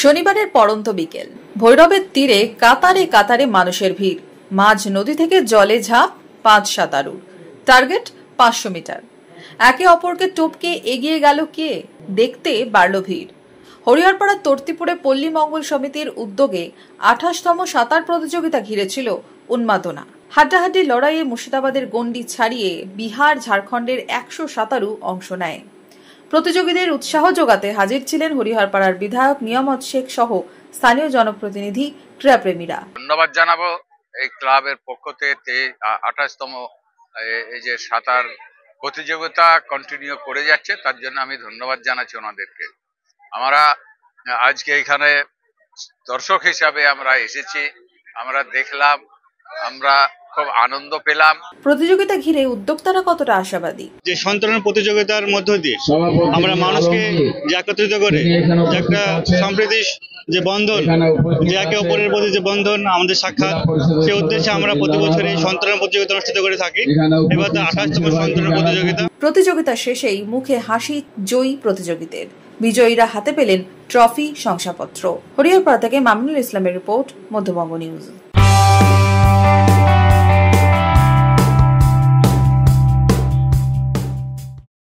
শনিবারের পড়ন্ত বিকেল, ভৈরবের তীরে কাতারে কাতারে মানুষের ভিড়। মাঝ নদী থেকে জলে ঝাঁপ 5 সাঁতারু, টার্গেট 500 মিটার। একে অপরকে টপকে এগিয়ে গেল কে, দেখতে বাড়ল ভিড়। হরিহরপাড়ার তর্তিপুরে পল্লী মঙ্গল সমিতির উদ্যোগে 28তম সাঁতার প্রতিযোগিতা ঘিরেছিল উন্মাদনা। হাড্ডাহাড্ডি লড়াইয়ে মুর্শিদাবাদের গণ্ডি ছাড়িয়ে বিহার ঝাড়খণ্ডের 100 সাঁতারু অংশ নেয়। প্রতিযোগীদের উৎসাহ যোগাতে হাজির ছিলেন হরিহরপাড়ার বিধায়ক নিয়ামত শেখ সহ স্থানীয় জনপ্রতিনিধি, ক্রীড়াপ্রেমীরা। ধন্যবাদ জানাবো এই ক্লাবের পক্ষ থেকে 28তম এই যে সাঁতার প্রতিযোগিতা কন্টিনিউ করে যাচ্ছে, তার জন্য আমি ধন্যবাদ জানাচ্ছি ওনাদেরকে। আমরা আজকে এখানে দর্শক হিসাবে আমরা এসেছি, আমরা দেখলাম, আমরা খুব আনন্দ পেলাম। প্রতিযোগিতা ঘিরে উদ্যোক্তারা কতটা আশাবাদী? যে সন্তরণ প্রতিযোগিতার মধ্য দিয়ে আমরা মানুষকে যে একত্রিত করে যে একটা সম্প্রীতি, যে বন্ধন, যে একে অপরের প্রতি যে বন্ধন, আমাদের সাক্ষাৎ, সেই উদ্দেশ্যে আমরা প্রতি বছর এই সন্তরণ প্রতিযোগিতা অনুষ্ঠিত করে থাকি। এবার 28তম সন্তরণ প্রতিযোগিতা। প্রতিযোগিতা শেষেই মুখে হাসি জয়ী প্রতিযোগীদের। বিজয়ীরা হাতে পেলেন ট্রফি, শংসাপত্র। হরিহরপাড়া থেকে মামুনুল ইসলামের রিপোর্ট, মধ্যবঙ্গ নিউজ।